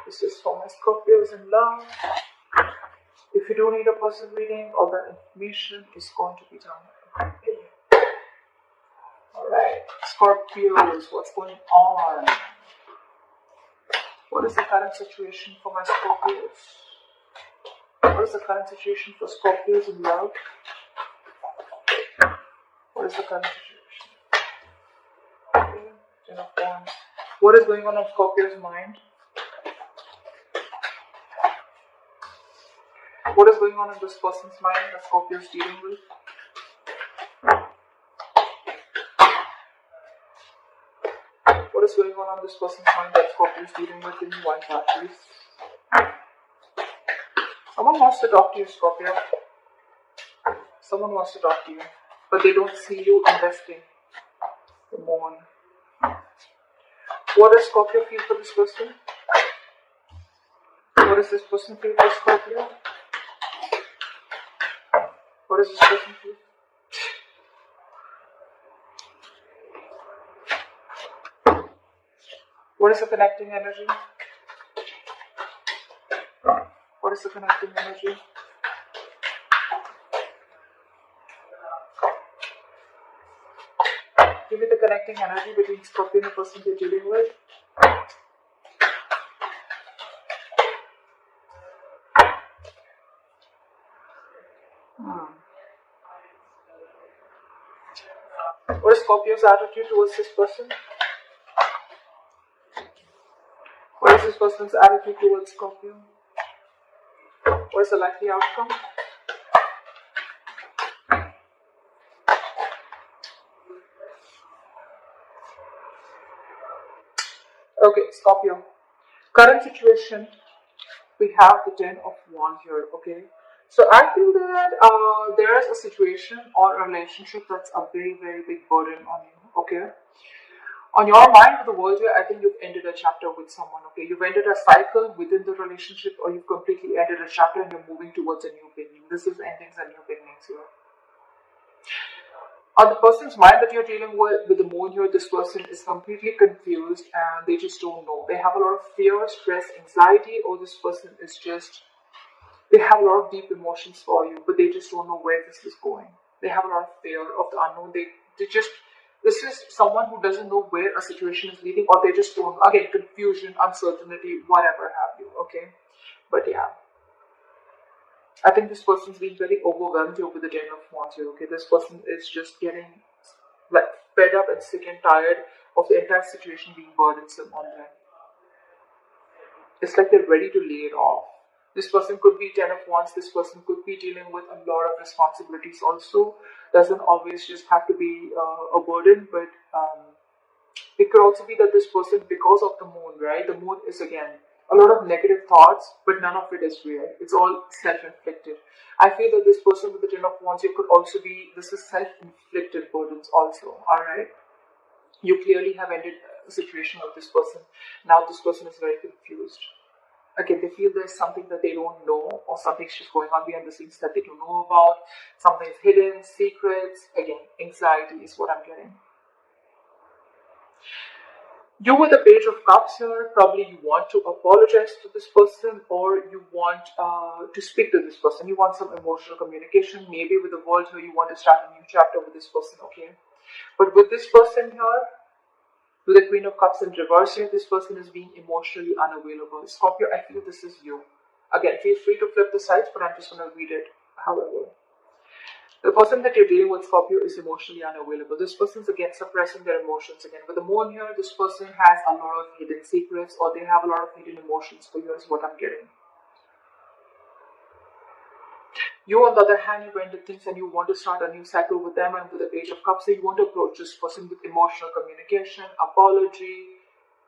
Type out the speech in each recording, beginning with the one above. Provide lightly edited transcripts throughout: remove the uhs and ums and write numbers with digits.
This is for my Scorpios in love. If you do need a personal reading, all that information is going to be down below. Alright, Scorpios, what's going on? What is the current situation for my Scorpios? What is the current situation for Scorpios in love? What is the current situation? Okay, Ten of Wands. What is going on in Scorpio's mind? What is going on in this person's mind that Scorpio is dealing with? What is going on this person's mind that Scorpio is dealing with? Give me one card, please. Someone wants to talk to you, Scorpio. Someone wants to talk to you, but they don't see you investing. The moon. What does Scorpio feel for this person? What does this person feel for Scorpio? What does this person feel? What is the connecting energy? What is the connecting energy? Give me the connecting energy between Scorpio and the person you're dealing with. What is Scorpio's attitude towards this person? What is this person's attitude towards Scorpio? What is the likely outcome? Okay, Scorpio. Current situation, we have the Ten of Wands here, okay? So I feel that there is a situation or a relationship that's a very, very big burden on you, okay? On your mind with the world here, I think you've ended a chapter with someone, okay? You've ended a cycle within the relationship, or you've completely ended a chapter and you're moving towards a new beginning. This is endings and new beginnings here. On the person's mind that you're dealing with the moon here, this person is completely confused and they just don't know. They have a lot of fear, stress, anxiety, or this person is just, they have a lot of deep emotions for you, but they just don't know where this is going. They have a lot of fear of the unknown. This is someone who doesn't know where a situation is leading, or they just don't, again, confusion, uncertainty, whatever have you, okay? But yeah, I think this person's being very overwhelmed here with the Ten of Wands here, okay? This person is just getting like fed up and sick and tired of the entire situation being burdensome on them. It's like they're ready to lay it off. This person could be Ten of Wands. This person could be dealing with a lot of responsibilities also. Doesn't always just have to be a burden, but it could also be that this person, because of the moon, right? The moon is, again, a lot of negative thoughts, but none of it is real. It's all self-inflicted. I feel that this person with the Ten of Wands, you could also be, this is self-inflicted burdens also, alright? You clearly have ended a situation with this person. Now this person is very confused. Again, they feel there's something that they don't know, or something's just going on behind the scenes that they don't know about. Something's hidden, secrets. Again, anxiety is what I'm getting. You with the Page of Cups here, probably you want to apologize to this person, or you want to speak to this person. You want some emotional communication. Maybe with the world here, you want to start a new chapter with this person, okay? But with this person here, with the Queen of Cups in reverse here, this person is being emotionally unavailable. Scorpio, I feel this is you. Again, feel free to flip the sides, but I'm just going to read it. However, the person that you're dealing with, Scorpio, is emotionally unavailable. This person's, again, suppressing their emotions. Again, with the moon here, this person has a lot of hidden secrets, or they have a lot of hidden emotions for you, is what I'm getting. You, on the other hand, you ended things and you want to start a new cycle with them, and with the Page of Cups, so you want to approach this person with emotional communication, apology,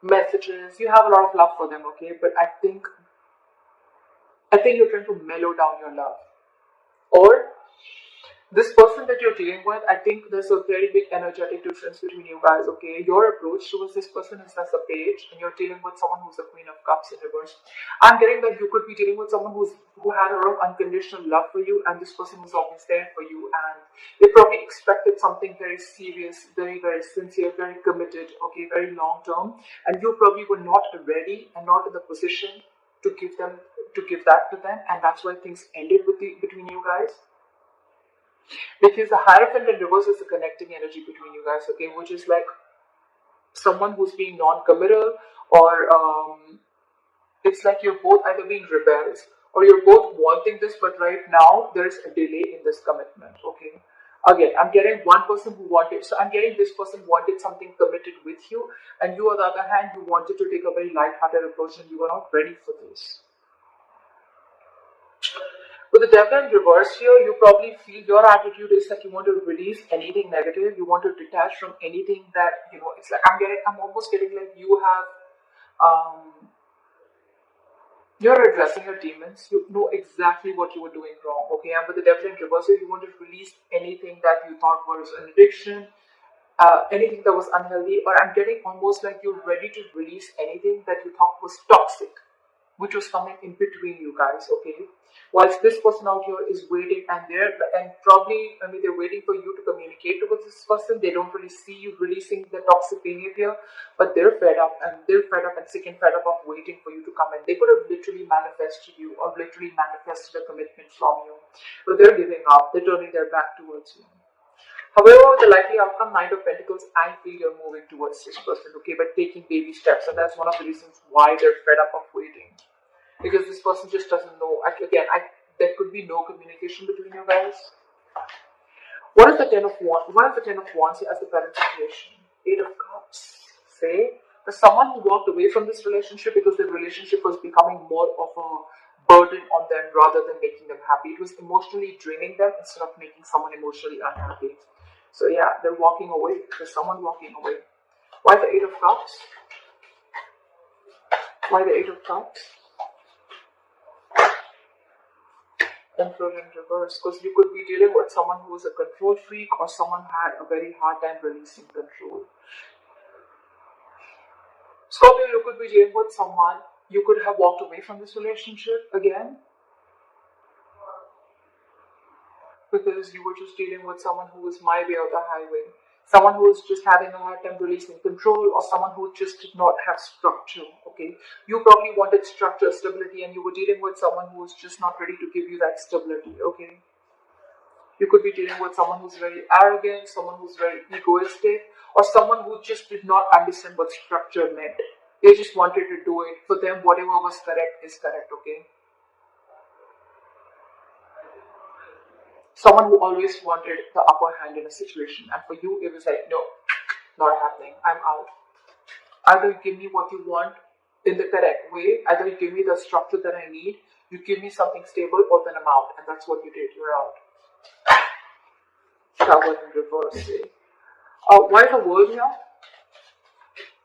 messages. You have a lot of love for them, okay? But I think you're trying to mellow down your love. Or This person that you're dealing with, I think there's a very big energetic difference between you guys, okay? Your approach towards this person is as a page, and you're dealing with someone who's the Queen of Cups in reverse. I'm getting that you could be dealing with someone who had a lot of unconditional love for you, and this person was always there for you, and they probably expected something very serious, very, very sincere, very committed, okay, very long term, and you probably were not ready and not in the position to give that to them, and that's why things ended between you guys. Because the Hierophant in reverse is the connecting energy between you guys, okay, which is like someone who's being non-committal, or it's like you're both either being rebels or you're both wanting this, but right now there's a delay in this commitment, okay. Again, I'm getting one person who wanted, so I'm getting this person wanted something committed with you, and you on the other hand, you wanted to take a very light-hearted approach and you were not ready for this. With the Devil in reverse here, you probably feel your attitude is that you want to release anything negative, you want to detach from anything that, it's like I'm almost getting like you have, you're addressing your demons, you know exactly what you were doing wrong, okay? And with the Devil in reverse here, you want to release anything that you thought was an addiction, anything that was unhealthy, or I'm getting almost like you're ready to release anything that you thought was toxic, which was coming in between you guys, okay? Whilst this person out here is waiting, and probably, they're waiting for you to communicate with this person. They don't really see you releasing the toxic behavior, but they're fed up and sick and fed up of waiting for you to come in. They could have literally manifested you or literally manifested a commitment from you, but they're giving up. They're turning their back towards you. However, the likely outcome, Knight of Pentacles, I feel you're moving towards this person, okay, but taking baby steps, and that's one of the reasons why they're fed up of waiting. Because this person just doesn't know. There could be no communication between you guys. What is the Ten of Wands? Why is the Ten of Wands as the current situation? Eight of Cups. Say, there's someone who walked away from this relationship because the relationship was becoming more of a burden on them rather than making them happy. It was emotionally draining them instead of making someone emotionally unhappy. So yeah, they're walking away. There's someone walking away. Why the Eight of Cups? Why the Eight of Cups? Emperor in reverse, because you could be dealing with someone who is a control freak or someone had a very hard time releasing control. Scorpio, you could be dealing with someone, you could have walked away from this relationship again, because you were just dealing with someone who was my way or the highway. Someone who is just having a hard time releasing control, or someone who just did not have structure, okay? You probably wanted structure, stability, and you were dealing with someone who was just not ready to give you that stability, okay? You could be dealing with someone who's very arrogant, someone who's very egoistic, or someone who just did not understand what structure meant. They just wanted to do it. For them, whatever was correct is correct, okay? Someone who always wanted the upper hand in a situation, and for you it was like, no, not happening, I'm out. Either you give me what you want in the correct way, either you give me the structure that I need, you give me something stable, or then I'm out. And that's what you did, you're out. Tower in reverse. Why the World here?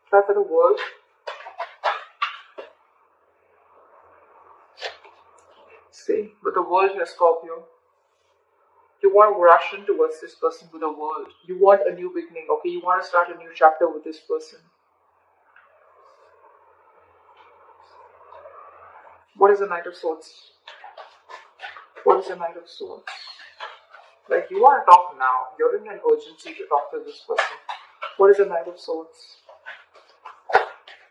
Try for the World. See, with the World here, Scorpio, you want to rush in towards this person with the World. You want a new beginning, okay? You want to start a new chapter with this person. What is the Knight of Swords? What is the Knight of Swords? Like, you want to talk now. You're in an urgency to talk to this person. What is the Knight of Swords?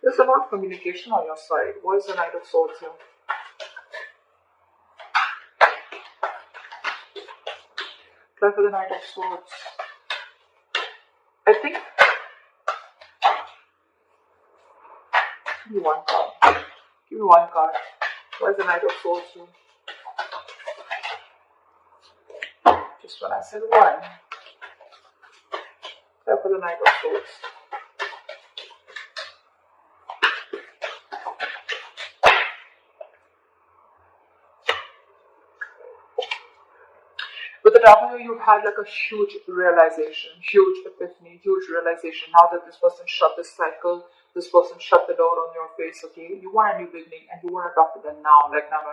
There's a lot of communication on your side. What is the Knight of Swords here? Try for the Knight of Swords. I think. Give me one card. Give me one card. What is the Knight of Swords here? Just when I said one. Try for the Knight of Swords. With the Tower, you've had like a huge realization, huge epiphany, huge realization. Now that this person shut this cycle, This person shut the door on your face, okay? You want a new beginning and you want to talk to them now, like now.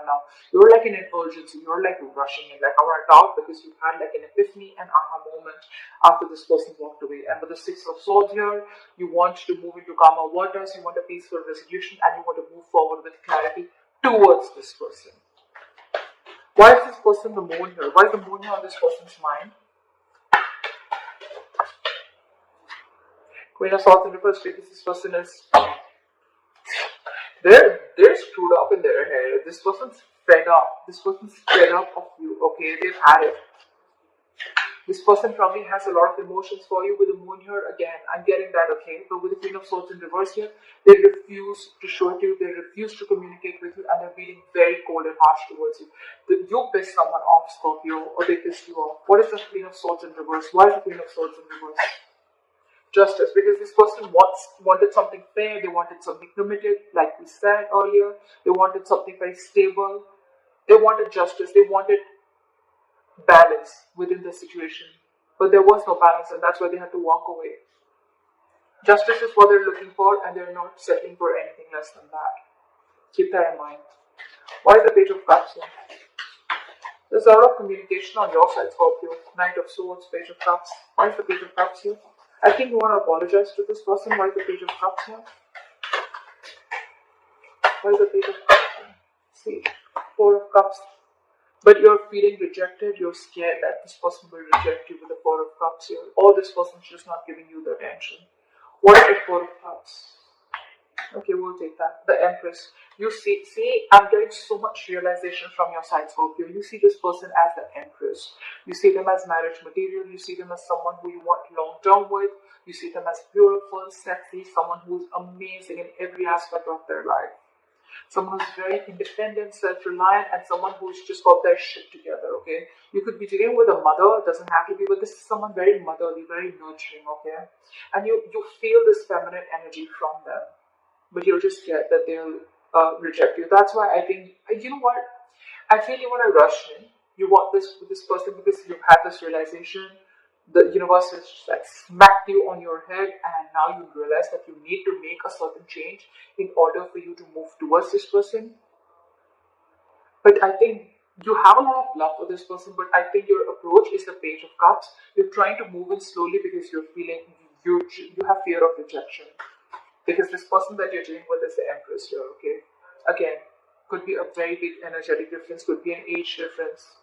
You're like in an urgency, you're like rushing in, like I want to talk because you had like an epiphany and aha moment after this person walked away. And with the Six of Swords here, you want to move into calmer waters, you want a peaceful resolution, and you want to move forward with clarity towards this person. Why is this person the moon here? Why is the moon here on this person's mind? Queen of Swords in reverse, because this person is they're screwed up in their head. This person's fed up. This person's fed up of you. Okay, they've had it. This person probably has a lot of emotions for you with the moon here. Again, I'm getting that, okay? But with the Queen of Swords in reverse here, they refuse to show it to you, they refuse to communicate with you, and they're being very cold and harsh towards you. You piss someone off, Scorpio, or they pissed you off. What is the Queen of Swords in reverse? Why is the Queen of Swords in reverse? Justice, because this person wanted something fair, they wanted something committed, like we said earlier, they wanted something very stable, they wanted justice, they wanted balance within the situation, but there was no balance, and that's why they had to walk away. Justice is what they're looking for, and they're not settling for anything less than that. Keep that in mind. Why is the Page of Cups here? There's a lot of communication on your side, Scorpio. Knight of Swords, Page of Cups. Why is the Page of Cups here? I think you want to apologize to this person. Why is the Page of Cups here? Why is the Page of Cups here? See, Four of Cups. But you're feeling rejected, you're scared that this person will reject you with the Four of Cups here, or this person's just not giving you the attention. What is the Four of Cups? Okay, we'll take that. The Empress. You see, I'm getting so much realization from your side, Scorpio. You see this person as the Empress. You see them as marriage material. You see them as someone who you want long-term with. You see them as beautiful, sexy, someone who's amazing in every aspect of their life. Someone who's very independent, self-reliant, and someone who's just got their shit together, okay? You could be dealing with a mother, it doesn't have to be, but this is someone very motherly, very nurturing, okay? And you feel this feminine energy from them, but you're just scared that they'll reject you. That's why I think, you know what? I feel you want to rush in. You want this with this person because you've had this realization. The universe has just like smacked you on your head, and now you realize that you need to make a certain change in order for you to move towards this person. But I think you have a lot of love for this person, but I think your approach is the Page of Cups. You're trying to move in slowly because you're feeling you have fear of rejection. Because this person that you're dealing with is the Empress here, okay? Again, could be a very big energetic difference, could be an age difference.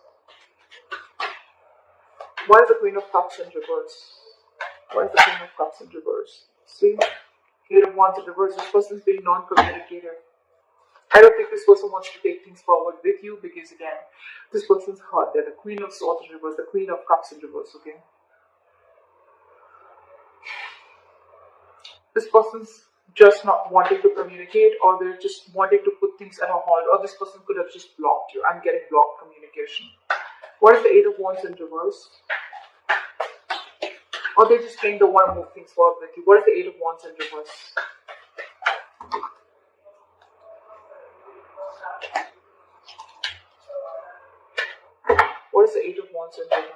Why is the Queen of Cups in reverse? Why is the Queen of Cups in reverse? See? Eight of Wands in reverse. This person is being non-communicative. I don't think this person wants to take things forward with you because, again, this person's hurt. They're the Queen of Swords in reverse, the Queen of Cups in reverse, okay? This person's just not wanting to communicate, or they're just wanting to put things at a halt, or this person could have just blocked you. I'm getting blocked communication. What is the Eight of Wands in reverse? Or they're just saying they want to move things forward with you. What is the Eight of Wands in reverse? What is the Eight of Wands in reverse?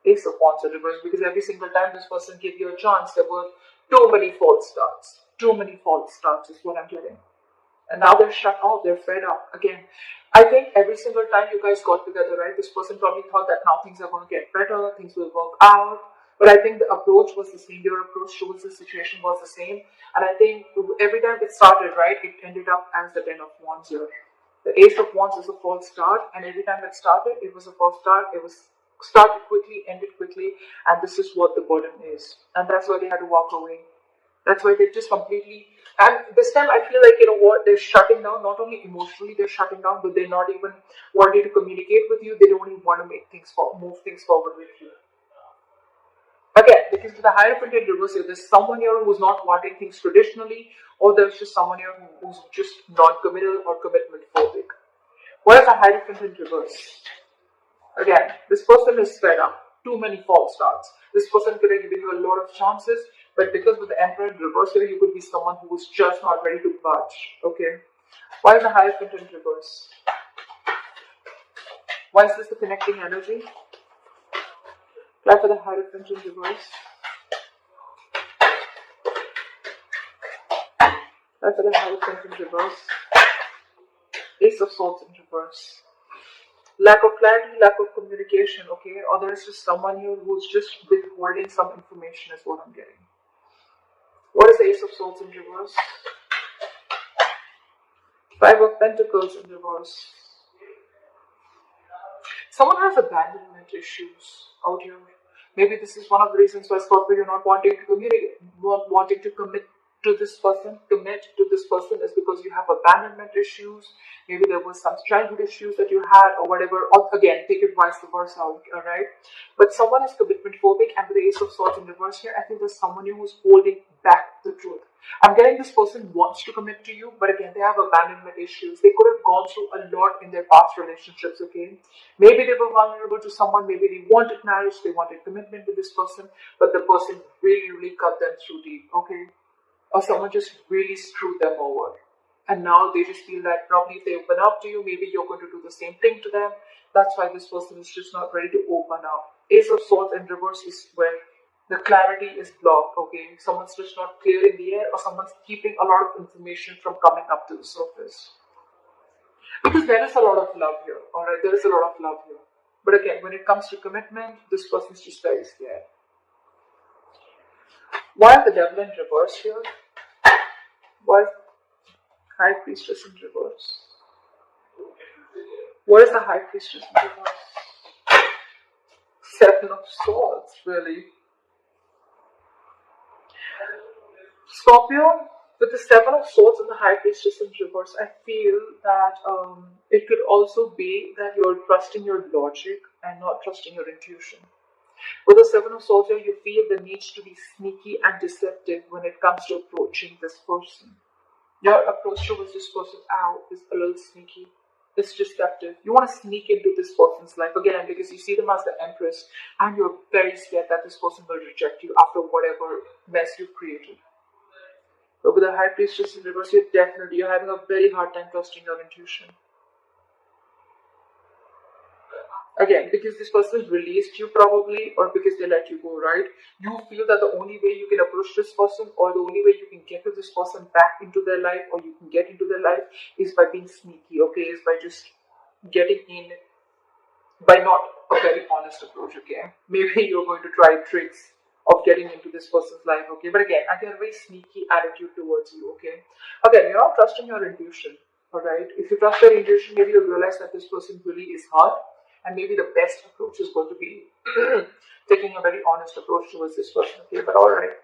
Ace of Wands in reverse, because every single time this person gave you a chance, there were too many false starts. Too many false starts is what I'm getting. And now they're shut off, they're fed up. Again, I think every single time you guys got together, right, this person probably thought that now things are going to get better, things will work out. But I think the approach was the same, your approach towards the situation was the same. And I think every time it started, right, it ended up as the Ten of Wands here. The Ace of Wands is a false start, and every time it started, it was a false start. It was started quickly, ended quickly, and this is what the burden is. And that's why they had to walk away. That's why they just completely, and this time I feel like, you know what, they're shutting down, not only emotionally they're shutting down, but they're not even wanting to communicate with you. They don't even want to make things move things forward with you. Again, because with the Hierophant in reverse here, there's someone here who's not wanting things traditionally, or there's just someone here who's just non-committal or commitment phobic. What is the Hierophant in reverse? Again, this person is fed up. Too many false starts. This person could have given you a lot of chances, but because with the Emperor in reverse here, you could be someone who is just not ready to budge. Okay. Why is the Hierophant in reverse? Why is this the connecting energy? Apply for the Hierophant in reverse. That's what I have in reverse. Ace of Swords in reverse. Lack of clarity, lack of communication, okay? Or there's just someone here who's just withholding some information is what I'm getting. What is the Ace of Swords in reverse? Five of Pentacles in reverse. Someone has abandonment issues out here. Maybe this is one of the reasons why Scorpio, you're not wanting to communicate, not wanting to commit to this person, is because you have abandonment issues. Maybe there was some childhood issues that you had or whatever. Or again, take it vice versa, alright? But someone is commitment phobic, and with the Ace of Swords in reverse here, I think there's someone here who's holding back the truth. I'm getting this person wants to commit to you, but again, they have abandonment issues. They could have gone through a lot in their past relationships, okay? Maybe they were vulnerable to someone, maybe they wanted marriage, they wanted commitment with this person, but the person really, really cut them through deep, okay? Or someone just really screwed them over. And now they just feel that probably if they open up to you, maybe you're going to do the same thing to them. That's why this person is just not ready to open up. Ace of Swords in reverse is where the clarity is blocked, okay? Someone's just not clear in the air, or someone's keeping a lot of information from coming up to the surface. Because there is a lot of love here, alright? There is a lot of love here. But again, when it comes to commitment, this person's just very scared. Why is the Devil in reverse here? Why is High Priestess in reverse? What is the High Priestess in reverse? Seven of Swords, really. Scorpio, with the Seven of Swords and the High Priestess in reverse, I feel that it could also be that you're trusting your logic and not trusting your intuition. With the Seven of Swords here, you feel the need to be sneaky and deceptive when it comes to approaching this person. Your approach towards this person is a little sneaky. It's deceptive. You want to sneak into this person's life again because you see them as the Empress, and you're very scared that this person will reject you after whatever mess you've created. But with the High Priestess in reverse, you're having a very hard time trusting your intuition. Again, because this person released you probably, or because they let you go, right? You feel that the only way you can approach this person, or the only way you can get to this person back into their life, or you can get into their life, is by being sneaky, okay? Is by just getting in, by not a very honest approach, okay? Maybe you're going to try tricks of getting into this person's life, okay? But again, I get a very sneaky attitude towards you, okay? Again, you're not trusting your intuition, alright? If you trust your intuition, maybe you'll realize that this person really is hurt. And maybe the best approach is going to be taking a very honest approach towards this person. Okay, but alright.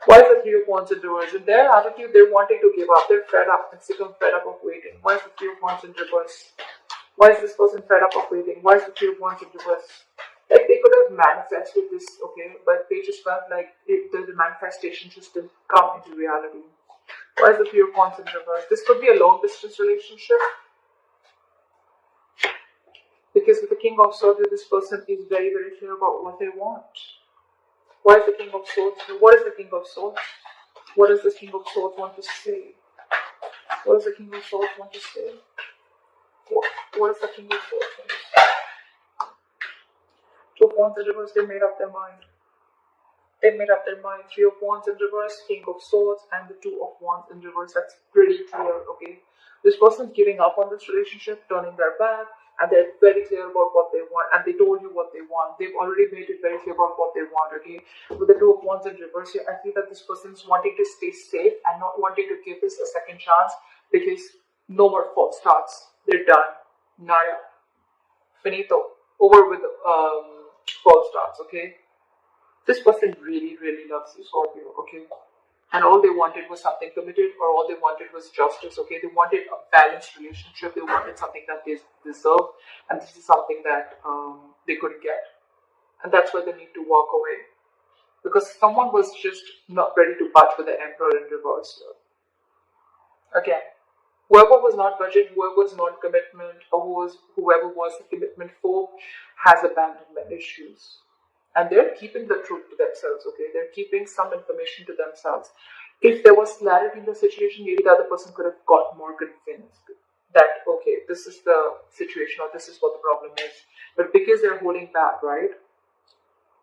Why is the Three of Wands in reverse? In their attitude, they're wanting to give up. They're fed up and sick and fed up of waiting. Why is the Three of Wands in reverse? Why is this person fed up of waiting? Why is the Three of Wands in reverse? Like they could have manifested this, okay, but they just felt like the manifestation just didn't come into reality. Why is the Three of Wands in reverse? This could be a long distance relationship. Because with the King of Swords, this person is very, very clear about what they want. Why is the King of Swords? What is the King of Swords? What does the King of Swords want to say? What does the King of Swords want to say? What is the King of Swords want to say? Two of Wands in reverse, they made up their mind. They made up their mind. Three of Wands in reverse, King of Swords, and the Two of Wands in reverse. That's pretty clear, okay? This person's giving up on this relationship, turning their back, and they're very clear about what they want, and they told you what they want. They've already made it very clear about what they want, okay? With the Two of Wands in reverse here, I feel that this person's wanting to stay safe and not wanting to give this a second chance because no more false starts. They're done. Nada. Finito. Over with false starts, okay? This person really, really loves you, Scorpio, okay? And all they wanted was something committed, or all they wanted was justice, okay? They wanted a balanced relationship. They wanted something that they deserve, and this is something that they couldn't get. And that's why they need to walk away. Because someone was just not ready to budge with the Emperor in reverse here. Again, whoever was not budging, whoever was non-commitment, or whoever was the commitment phobe has abandonment issues. And they're keeping the truth to themselves, okay? They're keeping some information to themselves. If there was clarity in the situation, maybe the other person could have got more convinced that, okay, this is the situation or this is what the problem is. But because they're holding back, right?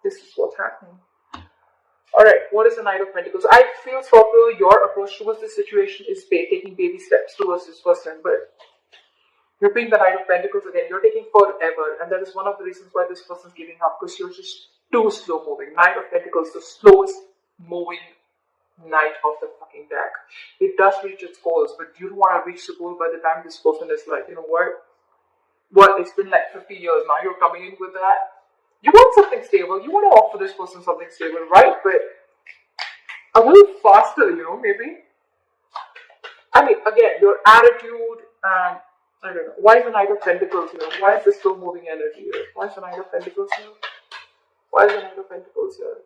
This is what's happening. Alright, what is the Knight of Pentacles? I feel, Scorpio, your approach towards this situation is taking baby steps towards this person, but you're being the Knight of Pentacles again. You're taking forever, and that is one of the reasons why this person's giving up, because you're just too slow moving. Knight of Pentacles, the slowest moving knight of the fucking deck. It does reach its goals, but you don't want to reach the goal by the time this person is like, you know what, it's been like 50 years now, you're coming in with that. You want something stable, you want to offer this person something stable, right? But a little faster, maybe. I mean, again, your attitude and I don't know. Why is the Knight of Pentacles here? Why is this slow moving energy here? Why is the Knight of Pentacles here? Why is the Knight of Pentacles here?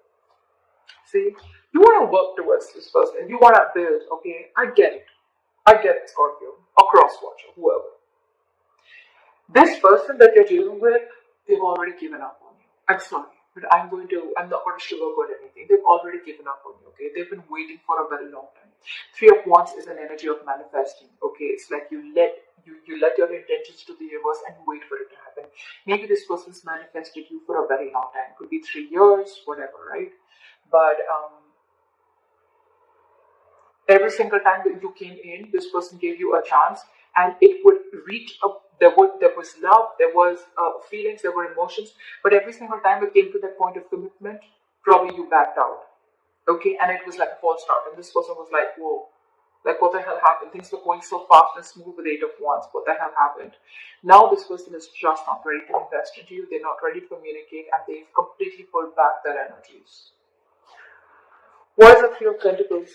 See, you want to work towards this person. You want to build, okay? I get it. Scorpio. Or Crosswatcher, whoever. This person that you're dealing with, they've already given up on you. I'm sorry, but I'm not going to sugarcoat anything. They've already given up on you, okay? They've been waiting for a very long time. Three of Wands is an energy of manifesting, okay? It's like you let your intentions to the universe and wait for it to happen. Maybe this person's manifested you for a very long time. Could be 3 years, whatever, right? But every single time that you came in, this person gave you a chance, and it would reach up. There was love, there was feelings, there were emotions, but every single time it came to that point of commitment, probably you backed out. Okay, and it was like a false start, and this person was like, whoa, like what the hell happened? Things were going so fast and smooth with 8 of Wands. What the hell happened? Now this person is just not ready to invest into you. They're not ready to communicate, and they've completely pulled back their energies. What is the Three of Pentacles?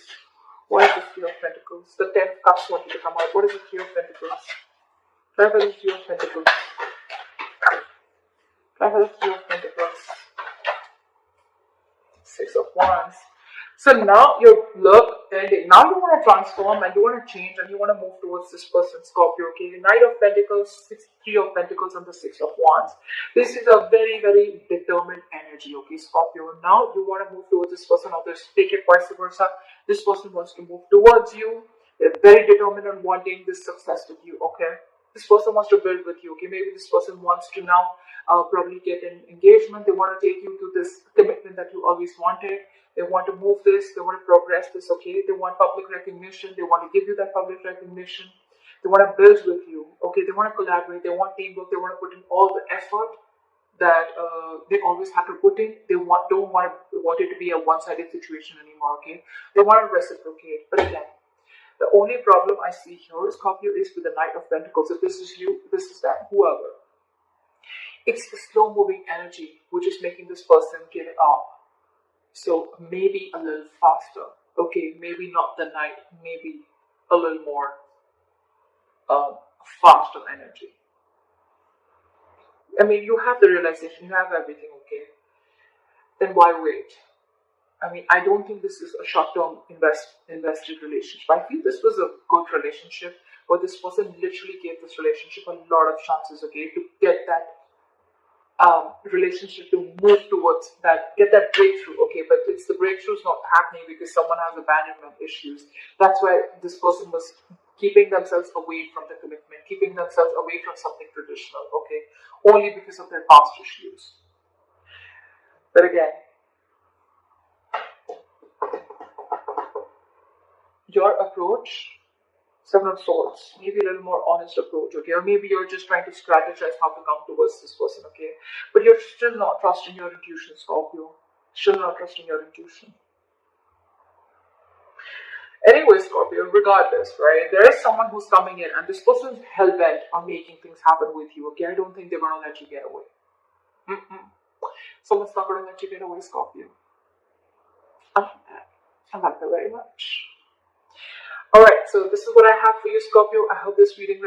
What is the Three of Pentacles? The 10 of Cups wanted to come out. What is the Three of Pentacles? Try for the Three of Pentacles. Try for the Three of Pentacles. 6 of Wands. So now your love ending. Now you want to transform and you want to change and you want to move towards this person, Scorpio. Okay, Knight of Pentacles, 3 of Pentacles, and the 6 of Wands. This is a very, very determined energy. Okay, Scorpio. Now you want to move towards this person, or take it vice versa. This person wants to move towards you. They're very determined on wanting this success with you. Okay, this person wants to build with you. Okay, maybe this person wants to now probably get an engagement. They want to take you to this commitment that you always wanted. They want to move this, they want to progress this, okay? They want public recognition, they want to give you that public recognition. They want to build with you, okay? They want to collaborate, they want teamwork, they want to put in all the effort that they always have to put in. They don't want it to be a one-sided situation anymore, okay? They want to reciprocate. But again, the only problem I see here, Scorpio, is with the Knight of Pentacles. If this is you, this is that, whoever. It's the slow-moving energy which is making this person give it up. So maybe a little faster, okay, maybe not the night, maybe a little more faster energy. I mean, you have the realization, you have everything, okay, then why wait? I mean, I don't think this is a short-term invested relationship. I feel this was a good relationship, but this person literally gave this relationship a lot of chances, okay, to get that relationship to move towards that, get that breakthrough, okay, but the breakthrough's not happening because someone has abandonment issues. That's why this person was keeping themselves away from the commitment, keeping themselves away from something traditional, okay, only because of their past issues. But again, your approach, 7 of Swords, maybe a little more honest approach, okay? Or maybe you're just trying to strategize how to come towards this person, okay? But you're still not trusting your intuition, Scorpio. Still not trusting your intuition. Anyway, Scorpio, regardless, right? There is someone who's coming in and this person's hell-bent on making things happen with you, okay? I don't think they're going to let you get away. Someone's not going to let you get away, Scorpio. I like that very much. Alright, so this is what I have for you, Scorpio. I hope this reading